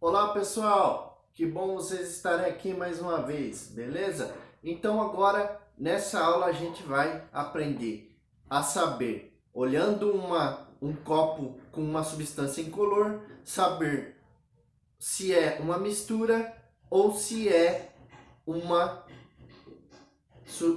Olá pessoal, que bom vocês estarem aqui mais uma vez, beleza? Então agora nessa aula a gente vai aprender a saber, olhando um copo com uma substância incolor, saber se é uma mistura ou se é uma,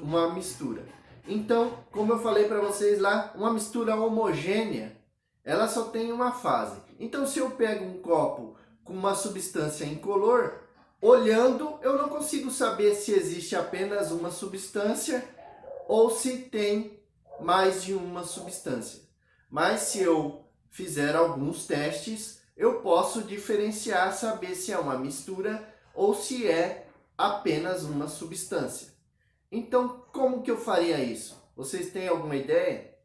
uma mistura. Então, como eu falei para vocês lá, uma mistura homogênea, ela só tem uma fase. Então se eu pego um copo com uma substância incolor, olhando eu não consigo saber se existe apenas uma substância ou se tem mais de uma substância. Mas se eu fizer alguns testes, eu posso diferenciar, saber se é uma mistura ou se é apenas uma substância. Então, como que eu faria isso? Vocês têm alguma ideia?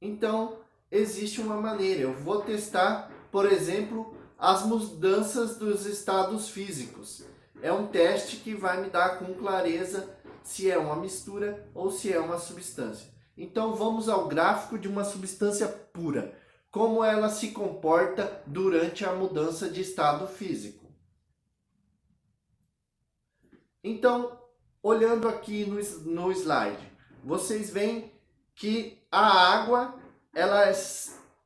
Então, existe uma maneira. Eu vou testar, por exemplo, as mudanças dos estados físicos. É um teste que vai me dar com clareza se é uma mistura ou se é uma substância. Então, vamos ao gráfico de uma substância pura. Como ela se comporta durante a mudança de estado físico. Então, olhando aqui no slide, vocês veem que a água ela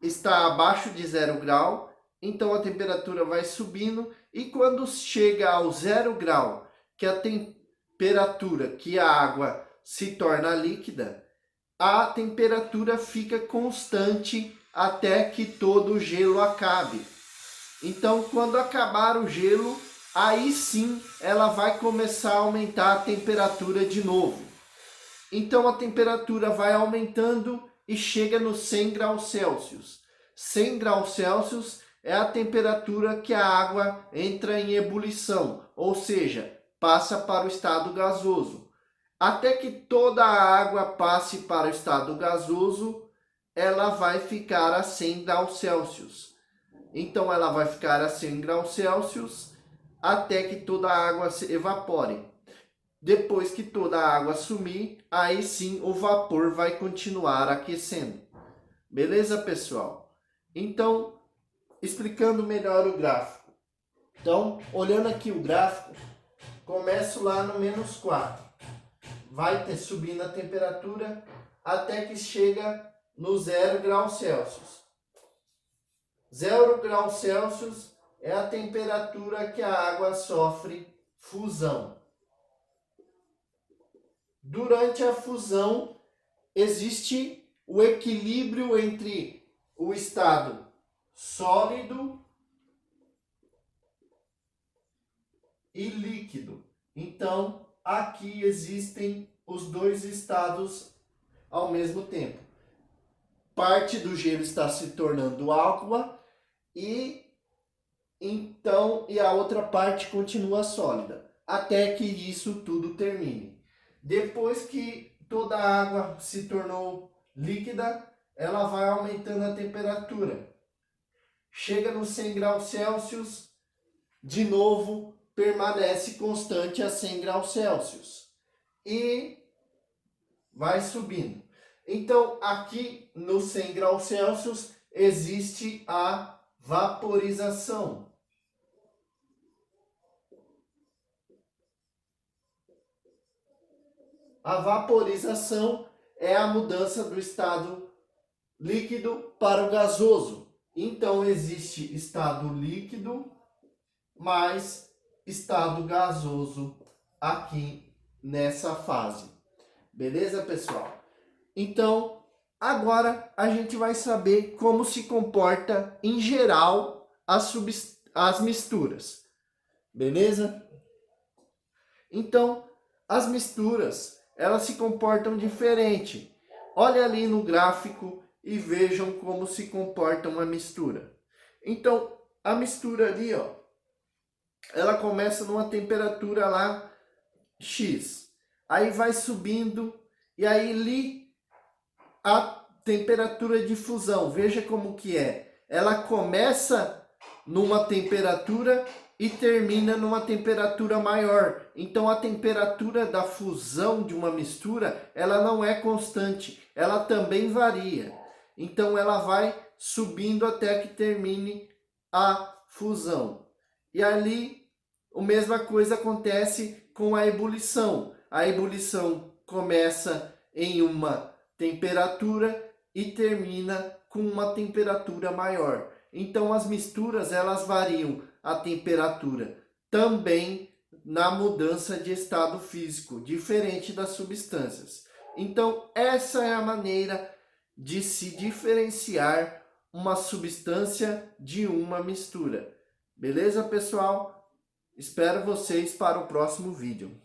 está abaixo de 0 grau, então a temperatura vai subindo e quando chega ao 0 grau, que a temperatura que a água se torna líquida, a temperatura fica constante até que todo o gelo acabe. Então, quando acabar o gelo, aí sim ela vai começar a aumentar a temperatura de novo. Então, a temperatura vai aumentando e chega nos 100 graus Celsius. 100 graus Celsius é a temperatura que a água entra em ebulição, ou seja, passa para o estado gasoso. Até que toda a água passe para o estado gasoso, ela vai ficar a 100 graus Celsius. Então ela vai ficar a 100 graus Celsius até que toda a água se evapore. Depois que toda a água sumir, aí sim o vapor vai continuar aquecendo. Beleza, pessoal? Então, explicando melhor o gráfico. Então, olhando aqui o gráfico, começo lá no -4. Vai ter subindo a temperatura até que chega no 0 graus Celsius. 0 graus Celsius é a temperatura que a água sofre fusão. Durante a fusão, existe o equilíbrio entre o estado sólido e líquido. Então, aqui existem os dois estados ao mesmo tempo. Parte do gelo está se tornando água e a outra parte continua sólida, até que isso tudo termine. Depois que toda a água se tornou líquida, ela vai aumentando a temperatura. Chega nos 100 graus Celsius, de novo permanece constante a 100 graus Celsius e vai subindo. Então, aqui nos 100 graus Celsius existe a vaporização. A vaporização é a mudança do estado líquido para o gasoso. Então, existe estado líquido mais estado gasoso aqui nessa fase. Beleza, pessoal? Então, agora a gente vai saber como se comporta em geral as misturas. Beleza? Então, as misturas, elas se comportam diferente. Olha ali no gráfico e vejam como se comporta uma mistura. Então, a mistura ali, ó, ela começa numa temperatura lá X. Aí vai subindo e aí ali a temperatura de fusão, veja como que é. Ela começa numa temperatura e termina numa temperatura maior. Então a temperatura da fusão de uma mistura, ela não é constante, ela também varia. Então ela vai subindo até que termine a fusão. E ali a mesma coisa acontece com a ebulição. A ebulição começa em uma temperatura e termina com uma temperatura maior. Então as misturas elas variam a temperatura também na mudança de estado físico, diferente das substâncias. Então essa é a maneira de se diferenciar uma substância de uma mistura. Beleza, pessoal? Espero vocês para o próximo vídeo.